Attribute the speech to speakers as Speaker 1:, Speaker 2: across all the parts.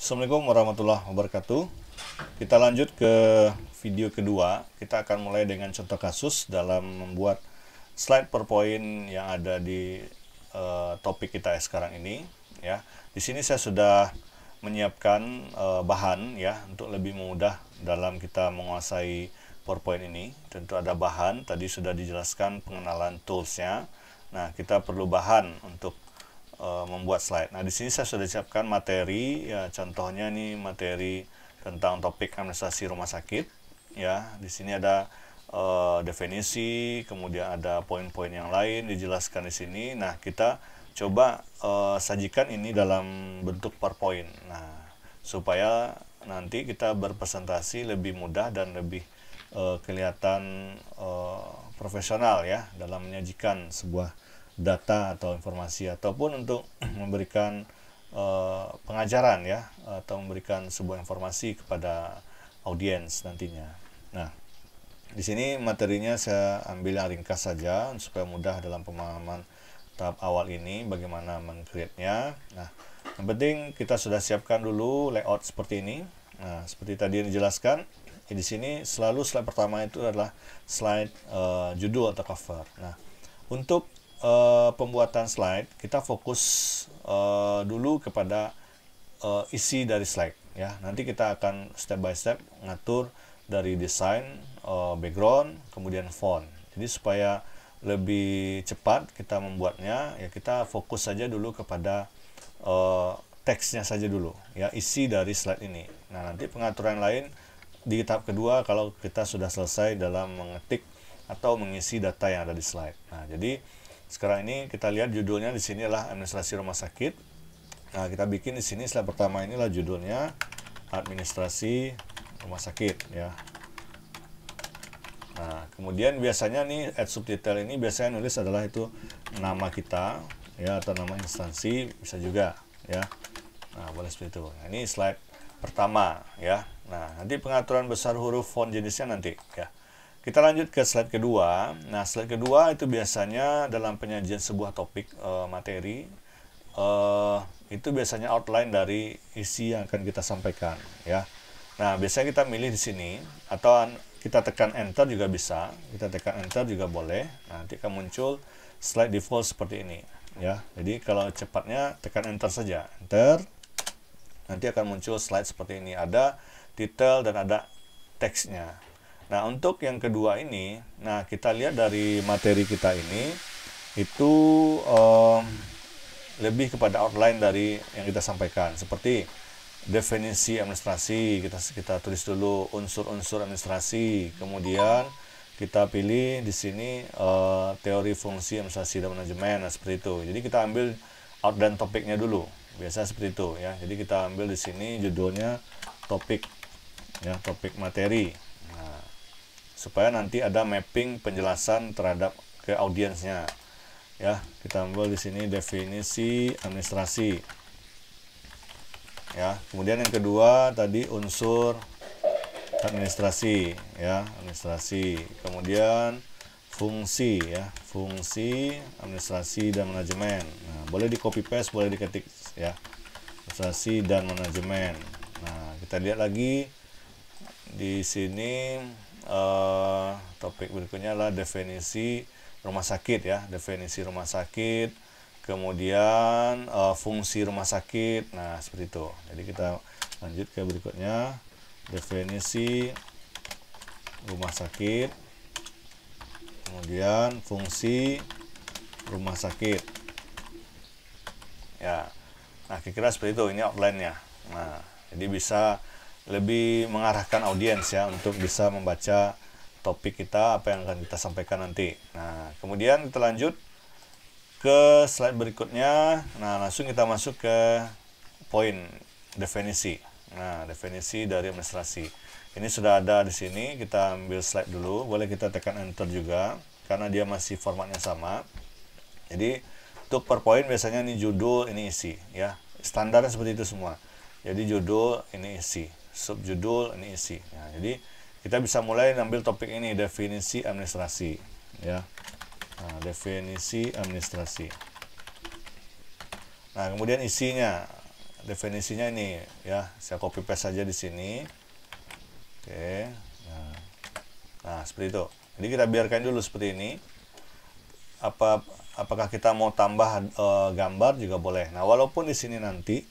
Speaker 1: Assalamualaikum warahmatullahi wabarakatuh. Kita lanjut ke video kedua. Kita akan mulai dengan contoh kasus dalam membuat slide PowerPoint yang ada di topik kita sekarang ini. Ya, di sini saya sudah menyiapkan bahan ya untuk lebih mudah dalam kita menguasai PowerPoint ini. Tentu ada bahan. Tadi sudah dijelaskan pengenalan toolsnya. Nah, kita perlu bahan untuk membuat slide. Nah, di sini saya sudah siapkan materi ya, contohnya nih materi tentang topik administrasi rumah sakit ya. Di sini ada definisi, kemudian ada poin-poin yang lain dijelaskan di sini. Nah, kita coba sajikan ini dalam bentuk PowerPoint. Nah, supaya nanti kita berpresentasi lebih mudah dan lebih kelihatan profesional ya dalam menyajikan sebuah data atau informasi ataupun untuk memberikan pengajaran ya atau memberikan sebuah informasi kepada audiens nantinya. Nah, di sini materinya saya ambil yang ringkas saja supaya mudah dalam pemahaman tahap awal ini bagaimana meng-create-nya. Nah, yang penting kita sudah siapkan dulu layout seperti ini. Nah, seperti tadi yang dijelaskan, di sini selalu slide pertama itu adalah slide judul atau cover. Nah, untuk pembuatan slide kita fokus dulu kepada isi dari slide ya. Nanti kita akan step by step ngatur dari desain, background, kemudian font. Jadi supaya lebih cepat kita membuatnya ya, kita fokus saja dulu kepada teksnya saja dulu ya, isi dari slide ini. Nah, nanti pengaturan lain di tahap kedua kalau kita sudah selesai dalam mengetik atau mengisi data yang ada di slide. Nah, jadi sekarang ini kita lihat judulnya di sini adalah administrasi rumah sakit. Nah, kita bikin di sini slide pertama inilah judulnya administrasi rumah sakit ya. Nah, kemudian biasanya nih add subtitle ini biasanya nulis adalah itu nama kita ya atau nama instansi bisa juga ya. Nah, boleh seperti itu. Nah, ini slide pertama ya. Nah, nanti pengaturan besar huruf font jenisnya nanti ya. Kita lanjut ke slide kedua. Nah, slide kedua itu biasanya dalam penyajian sebuah topik materi itu biasanya outline dari isi yang akan kita sampaikan ya. Nah, biasanya kita milih di sini atau kita tekan enter juga bisa. Kita tekan enter juga boleh. Nanti akan muncul slide default seperti ini ya. Jadi kalau cepatnya tekan enter saja. Enter. Nanti akan muncul slide seperti ini. Ada title dan ada teksnya. Nah, untuk yang kedua ini, nah kita lihat dari materi kita ini itu lebih kepada outline dari yang kita sampaikan, seperti definisi administrasi, kita tulis dulu unsur-unsur administrasi, kemudian kita pilih di sini teori fungsi administrasi dan manajemen, nah, seperti itu. Jadi kita ambil outline topiknya dulu, biasa seperti itu ya. Jadi kita ambil di sini judulnya topik ya, topik materi. Supaya nanti ada mapping penjelasan terhadap ke audiensnya ya. Kita ambil di sini definisi administrasi ya. Kemudian yang kedua tadi unsur administrasi ya, administrasi. Kemudian fungsi ya, fungsi administrasi dan manajemen. Nah, boleh di copy paste, boleh diketik ya, administrasi dan manajemen. Nah, kita lihat lagi di sini topik berikutnya adalah definisi rumah sakit ya, definisi rumah sakit, kemudian fungsi rumah sakit. Nah, seperti itu. Jadi kita lanjut ke berikutnya, definisi rumah sakit, kemudian fungsi rumah sakit ya. Nah, kira-kira seperti itu, ini outline-nya. Nah, jadi bisa lebih mengarahkan audiens ya untuk bisa membaca topik kita, apa yang akan kita sampaikan nanti. Nah, kemudian kita lanjut ke slide berikutnya. Nah, langsung kita masuk ke poin definisi. Nah, definisi dari administrasi. Ini sudah ada di sini, kita ambil slide dulu, boleh kita tekan enter juga karena dia masih formatnya sama. Jadi, untuk PowerPoint biasanya ini judul, ini isi ya. Standarnya seperti itu semua. Jadi judul, ini isi. Subjudul, ini isi. Nah, jadi kita bisa mulai ambil topik ini, definisi administrasi ya. Nah, definisi administrasi. Nah, kemudian isinya definisinya ini ya, saya copy paste saja di sini. Oke. Nah, seperti itu. Jadi kita biarkan dulu seperti ini. Apakah kita mau tambah gambar juga boleh. Nah, walaupun di sini nanti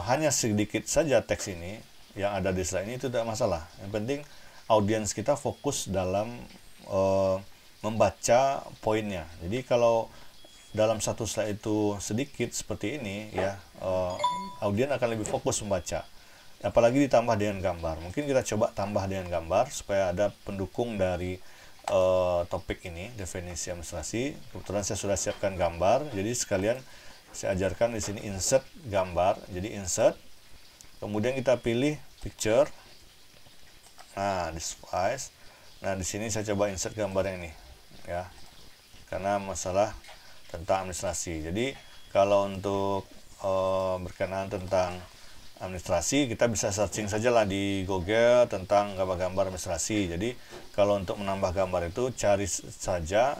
Speaker 1: hanya sedikit saja teks ini yang ada di slide ini, itu tidak masalah. Yang penting audiens kita fokus dalam membaca poinnya. Jadi kalau dalam satu slide itu sedikit seperti ini ya, audiens akan lebih fokus membaca. Apalagi ditambah dengan gambar. Mungkin kita coba tambah dengan gambar supaya ada pendukung dari topik ini, definisi administrasi. Kebetulan saya sudah siapkan gambar, jadi sekalian saya ajarkan di sini insert gambar. Jadi insert, kemudian kita pilih picture. Nah, this device. Nah, di sini saya coba insert gambar yang ini ya, karena masalah tentang administrasi. Jadi kalau untuk berkenaan tentang administrasi, kita bisa searching saja lah di Google tentang gambar-gambar administrasi. Jadi kalau untuk menambah gambar itu cari saja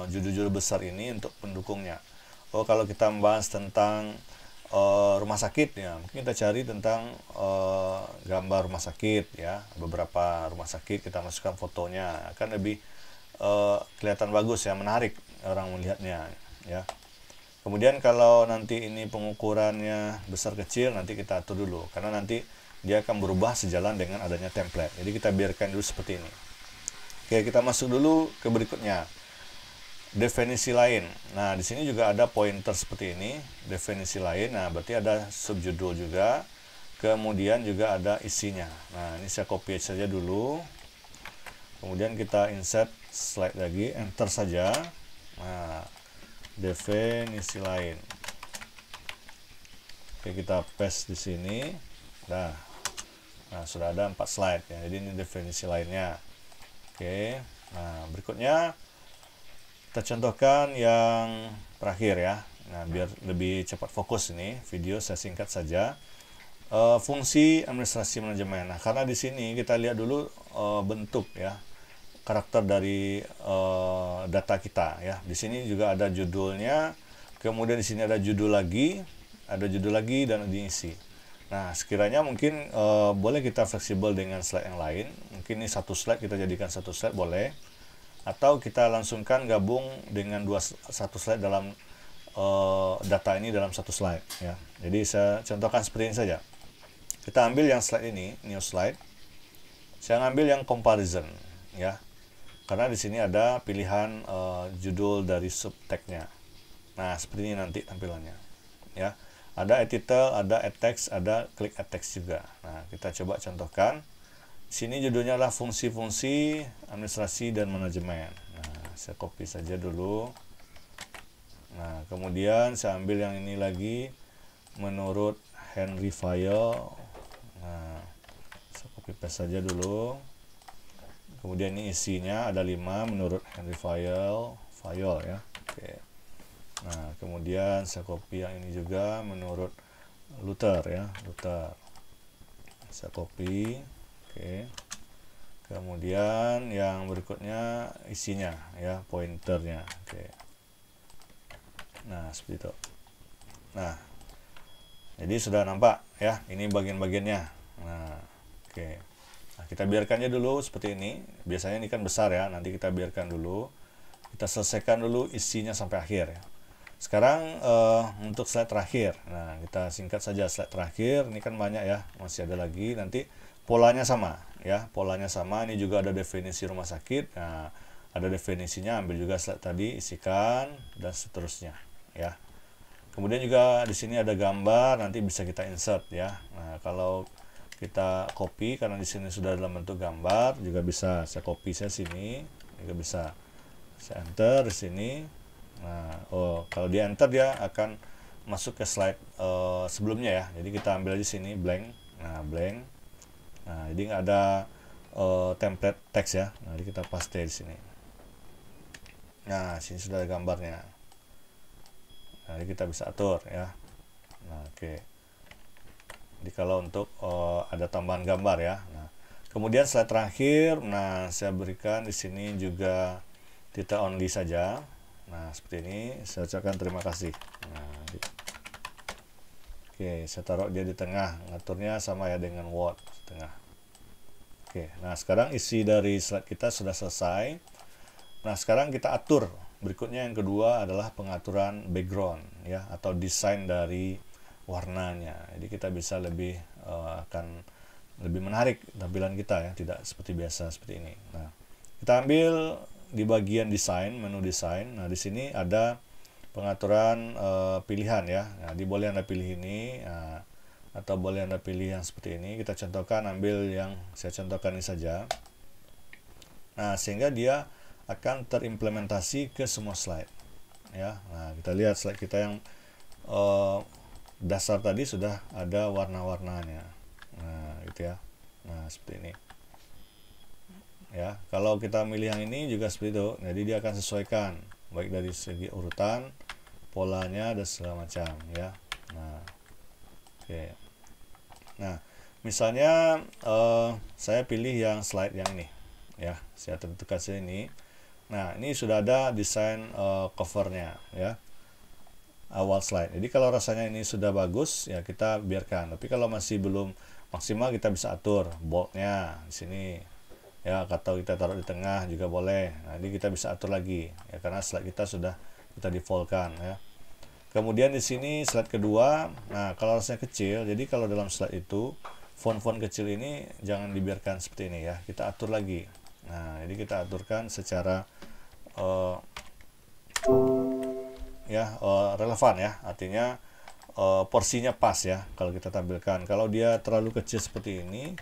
Speaker 1: judul-judul besar ini untuk pendukungnya. Oh, kalau kita membahas tentang rumah sakit ya, mungkin kita cari tentang gambar rumah sakit ya, beberapa rumah sakit kita masukkan fotonya, akan lebih kelihatan bagus ya, menarik orang melihatnya ya. Kemudian kalau nanti ini pengukurannya besar kecil, nanti kita atur dulu, karena nanti dia akan berubah sejalan dengan adanya template. Jadi kita biarkan dulu seperti ini. Oke, kita masuk dulu ke berikutnya. Definisi lain. Nah, di sini juga ada pointer seperti ini, definisi lain. Nah, berarti ada subjudul juga. Kemudian juga ada isinya. Nah, ini saya copy saja dulu. Kemudian kita insert slide lagi, enter saja. Nah, definisi lain. Oke, kita paste di sini. Nah, sudah ada 4 slide ya. Jadi ini definisi lainnya. Oke. Nah, berikutnya kita contohkan yang terakhir ya. Nah, biar lebih cepat fokus ini video saya singkat saja. Fungsi administrasi manajemen. Nah, karena di sini kita lihat dulu bentuk ya, karakter dari data kita ya. Di sini juga ada judulnya, kemudian di sini ada judul lagi, dan diisi. Nah, sekiranya mungkin boleh kita fleksibel dengan slide yang lain. Mungkin ini satu slide kita jadikan satu slide boleh, atau kita langsungkan gabung dengan satu slide dalam data ini dalam satu slide ya. Jadi saya contohkan seperti ini saja. Kita ambil yang slide ini, new slide. Saya ngambil yang comparison ya. Karena di sini ada pilihan judul dari subtag-nya. Nah, seperti ini nanti tampilannya. Ya, ada add title, ada add text, ada click add text juga. Nah, kita coba contohkan. Di sini judulnya adalah fungsi-fungsi administrasi dan manajemen. Nah, saya copy saja dulu. Nah, kemudian saya ambil yang ini lagi, menurut Henry Fayol. Nah, saya copy paste saja dulu. Kemudian ini isinya ada 5 menurut Henry Fayol ya. Oke. Nah, kemudian saya copy yang ini juga menurut Luther ya, Luther. Saya copy. Oke. Kemudian yang berikutnya isinya ya, pointernya. Oke. Nah, seperti itu. Nah, jadi sudah nampak ya, ini bagian-bagiannya. Nah, oke. Nah, kita biarkannya dulu seperti ini. Biasanya ini kan besar ya, nanti kita biarkan dulu. Kita selesaikan dulu isinya sampai akhir ya. Sekarang untuk slide terakhir. Nah, kita singkat saja slide terakhir. Ini kan banyak ya, masih ada lagi. Nanti polanya sama ya, polanya sama. Ini juga ada definisi rumah sakit. Nah, ada definisinya, ambil juga slide tadi, isikan dan seterusnya ya. Kemudian juga di sini ada gambar, nanti bisa kita insert ya. Nah, kalau kita copy karena di sini sudah dalam bentuk gambar, juga bisa saya copy saya sini, juga bisa saya enter di sini. Nah, kalau dia enter dia akan masuk ke slide sebelumnya ya. Jadi kita ambil aja sini blank. Nah, blank. Nah, jadi nggak ada template teks ya. Nah, jadi kita paste di sini. Nah, sini sudah ada gambarnya. Nah, jadi kita bisa atur ya. Nah, oke. Jadi kalau untuk ada tambahan gambar ya. Nah, kemudian slide terakhir, nah saya berikan di sini juga title only saja. Nah, seperti ini saya ucapkan terima kasih. Nah, Oke, saya taruh dia di tengah. Ngaturnya sama ya dengan Word tengah. Oke, nah sekarang isi dari slide kita sudah selesai. Nah, sekarang kita atur. Berikutnya yang kedua adalah pengaturan background ya, atau desain dari warnanya. Jadi kita bisa lebih akan lebih menarik tampilan kita ya, tidak seperti biasa seperti ini. Nah, kita ambil di bagian desain, menu desain. Nah, di sini ada pengaturan pilihan ya. Nah, boleh Anda pilih ini, atau boleh Anda pilih yang seperti ini. Kita contohkan, ambil yang saya contohkan ini saja. Nah, sehingga dia akan terimplementasi ke semua slide ya. Nah, kita lihat slide kita yang dasar tadi sudah ada warna-warnanya. Nah, gitu ya. Nah, seperti ini ya. Kalau kita milih yang ini juga seperti itu, jadi dia akan sesuaikan baik dari segi urutan, polanya, dan segala macam ya. Nah, oke. Nah, misalnya saya pilih yang slide yang ini ya, saya tentukan sini. Nah, ini sudah ada desain covernya ya, awal slide. Jadi kalau rasanya ini sudah bagus ya, kita biarkan. Tapi kalau masih belum maksimal, kita bisa atur boldnya di sini ya, atau kita taruh di tengah juga boleh. Nah, ini kita bisa atur lagi ya, karena slide kita sudah kita defaultkan ya. Kemudian di sini slide kedua. Nah, kalau rasanya kecil, jadi kalau dalam slide itu font-font kecil ini jangan dibiarkan seperti ini ya, kita atur lagi. Nah, jadi kita aturkan secara relevan ya, artinya porsinya pas ya kalau kita tampilkan. Kalau dia terlalu kecil seperti ini,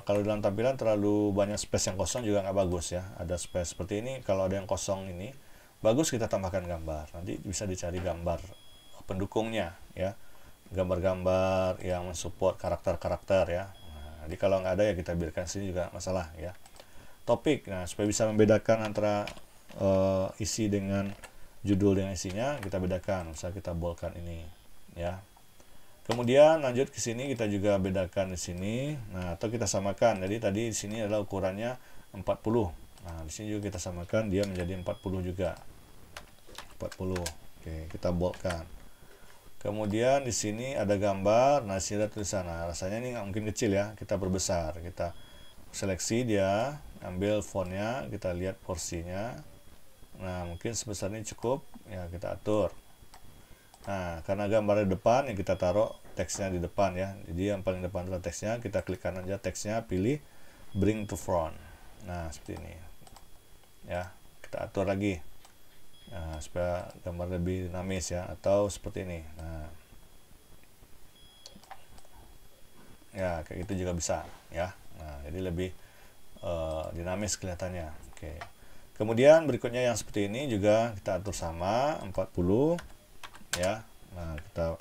Speaker 1: kalau dalam tampilan terlalu banyak space yang kosong juga nggak bagus ya. Ada space seperti ini, kalau ada yang kosong ini bagus kita tambahkan gambar. Nanti bisa dicari gambar pendukungnya ya, gambar-gambar yang mensupport karakter-karakter ya. Nah, jadi kalau nggak ada ya kita biarkan sini juga masalah ya. Topik, nah supaya bisa membedakan antara isi dengan judul dengan isinya, kita bedakan. Misalnya kita boldkan ini ya. Kemudian lanjut ke sini, kita juga bedakan di sini. Nah, atau kita samakan. Jadi tadi di sini adalah ukurannya 40. Nah, di sini juga kita samakan, dia menjadi 40 juga. 40. Oke, kita boldkan. Kemudian di sini ada gambar. Nah, di sini ada tulisan. Nah, rasanya ini nggak mungkin kecil ya. Kita perbesar. Kita seleksi dia, ambil fontnya, kita lihat porsinya. Nah, mungkin sebesar ini cukup ya, kita atur. Nah, karena gambarnya di depan, ya kita taruh teksnya di depan ya. Jadi yang paling depan adalah teksnya, kita klik kanan aja teksnya, pilih bring to front. Nah, seperti ini ya, kita atur lagi. Nah, supaya gambar lebih dinamis ya, atau seperti ini. Nah, ya kayak gitu juga bisa ya. Nah, jadi lebih dinamis kelihatannya. Oke. Kemudian berikutnya yang seperti ini juga kita atur sama 40 ya. Nah, kita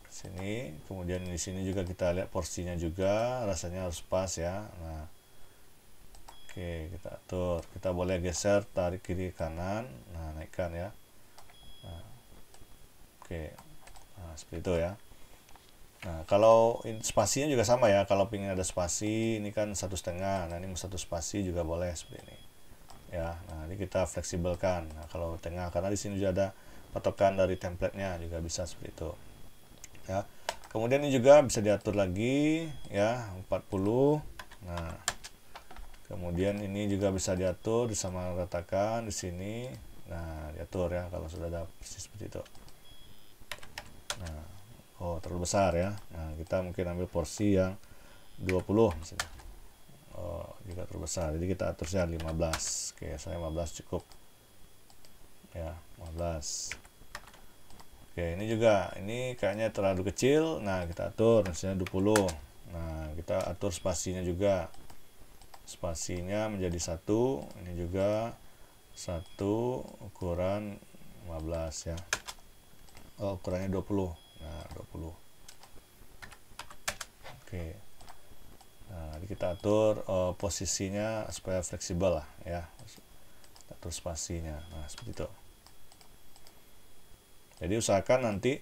Speaker 1: sini, kemudian di sini juga kita lihat porsinya juga, rasanya harus pas ya. Nah, oke, kita atur. Kita boleh geser, tarik kiri kanan. Nah, naikkan ya. Nah, oke. Nah, seperti itu ya. Nah, kalau spasinya juga sama ya. Kalau ingin ada spasi, ini kan 1,5. Nah, ini 1 spasi juga boleh seperti ini. Ya, nah ini kita fleksibelkan. Nah, kalau tengah, karena di sini juga ada patokan dari template-nya, juga bisa seperti itu. Ya. Kemudian ini juga bisa diatur lagi ya, 40. Nah, kemudian ini juga bisa diatur, disamaratakan di sini. Nah, diatur ya kalau sudah ada persis seperti itu. Nah, oh terlalu besar ya. Nah, kita mungkin ambil porsi yang 20 misalnya. Oh, juga terbesar. Jadi kita atur saja 15. Oke, saya 15 cukup. Ya, 15. Oke, ini juga, ini kayaknya terlalu kecil. Nah, kita atur misalnya 20. Nah, kita atur spasinya juga. Spasinya menjadi 1. Ini juga 1, ukuran 15 ya. Oh, ukurannya 20. Nah, 20. Oke. Nah, kita atur posisinya supaya fleksibel lah ya. Kita atur spasinya. Nah, seperti itu. Jadi usahakan nanti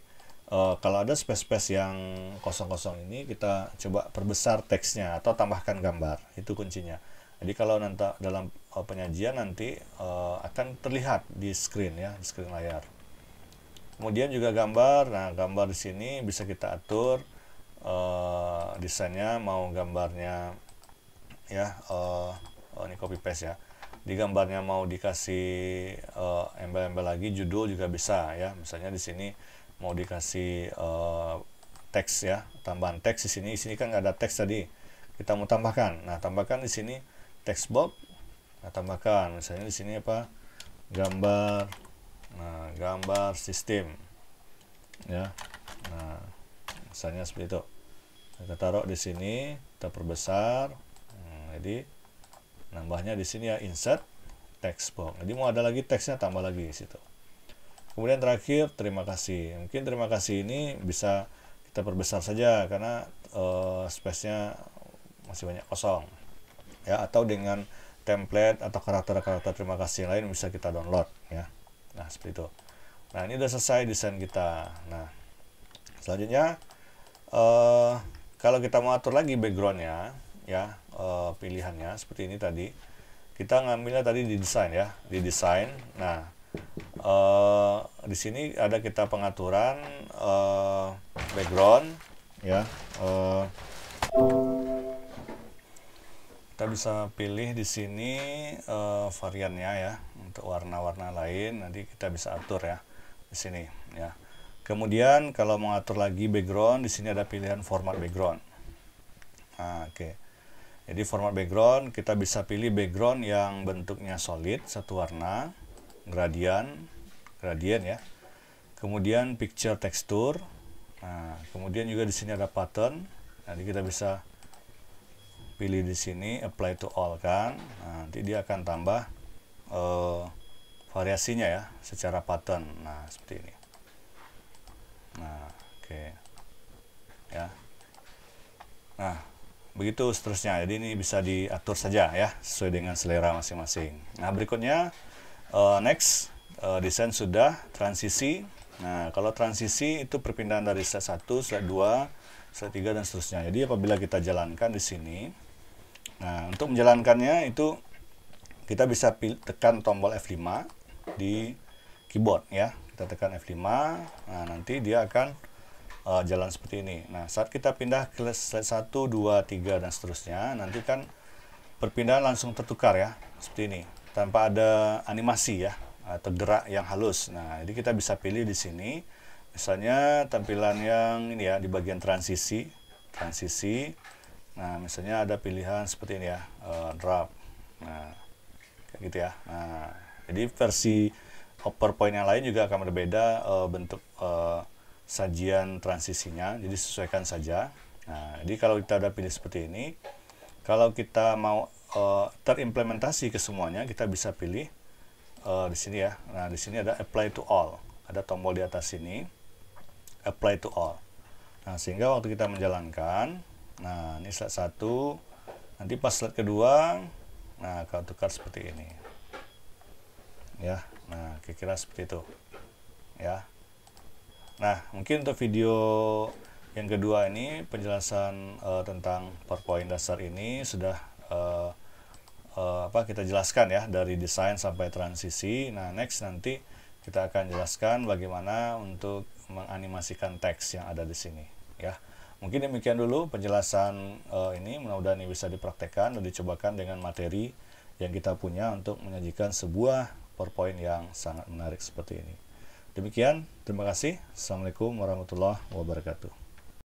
Speaker 1: kalau ada space-space yang kosong-kosong ini, kita coba perbesar teksnya atau tambahkan gambar. Itu kuncinya. Jadi kalau nanti dalam penyajian nanti akan terlihat di screen ya, di screen layar. Kemudian juga gambar. Nah, gambar di sini bisa kita atur desainnya, mau gambarnya ya, ini copy paste ya. Di gambarnya mau dikasih embel-embel lagi, judul juga bisa ya. Misalnya di sini mau dikasih teks ya, tambahan teks di sini kan nggak ada teks tadi, kita mau tambahkan. Nah, tambahkan di sini text box. Nah, tambahkan misalnya di sini apa, gambar. Nah, gambar sistem ya. Nah, misalnya seperti itu. Kita taruh di sini, kita perbesar. Jadi nambahnya di sini ya, insert text box. Jadi mau ada lagi teksnya, tambah lagi di situ. Kemudian terakhir, terima kasih. Mungkin terima kasih ini bisa kita perbesar saja karena space-nya masih banyak kosong ya, atau dengan template atau karakter-karakter terima kasih lain bisa kita download ya. Nah, seperti itu. Nah, ini udah selesai desain kita. Nah, selanjutnya kalau kita mau atur lagi backgroundnya ya, pilihannya seperti ini tadi. Kita ngambilnya tadi di desain ya, di desain. Nah, di sini ada kita pengaturan background ya. Kita bisa pilih di sini variannya ya, untuk warna-warna lain nanti kita bisa atur ya di sini ya. Kemudian kalau mau atur lagi background, di sini ada pilihan format background. Nah, oke. Jadi format background kita bisa pilih background yang bentuknya solid, satu warna, gradient ya. Kemudian picture tekstur. Nah, kemudian juga di sini ada pattern. Nanti kita bisa pilih di sini apply to all kan. Nah, nanti dia akan tambah variasinya ya secara pattern. Nah, seperti ini. Nah, oke. Ya. Nah, begitu seterusnya. Jadi ini bisa diatur saja ya sesuai dengan selera masing-masing. Nah, berikutnya next, desain sudah, transisi. Nah, kalau transisi itu perpindahan dari slide 1, slide 2, slide 3 dan seterusnya. Jadi apabila kita jalankan di sini, nah, untuk menjalankannya itu kita bisa tekan tombol F5 di keyboard ya. Kita tekan F5, nah nanti dia akan jalan seperti ini. Nah, saat kita pindah ke slide 1, 2, 3 dan seterusnya, nanti kan perpindahan langsung tertukar ya, seperti ini, tanpa ada animasi ya, atau gerak yang halus. Nah, jadi kita bisa pilih di sini, misalnya tampilan yang ini ya, di bagian transisi. Nah, misalnya ada pilihan seperti ini ya, drop. Nah, kayak gitu ya. Nah, jadi versi PowerPoint yang lain juga akan berbeda bentuk sajian transisinya, jadi sesuaikan saja. Nah, jadi kalau kita udah pilih seperti ini, kalau kita mau terimplementasi ke semuanya, kita bisa pilih di sini ya. Nah, di sini ada apply to all, ada tombol di atas sini, apply to all. Nah, sehingga waktu kita menjalankan, nah ini slide 1, nanti pas slide kedua, nah kalau tukar seperti ini ya. Nah, kira-kira seperti itu ya. Nah, mungkin untuk video yang kedua ini penjelasan tentang PowerPoint dasar ini sudah kita jelaskan ya, dari desain sampai transisi. Nah, next nanti kita akan jelaskan bagaimana untuk menganimasikan teks yang ada di sini ya. Mungkin demikian dulu penjelasan ini, mudah-mudahan ini bisa dipraktekkan dan dicobakan dengan materi yang kita punya untuk menyajikan sebuah PowerPoint yang sangat menarik seperti ini. Demikian, terima kasih. Assalamualaikum warahmatullahi wabarakatuh.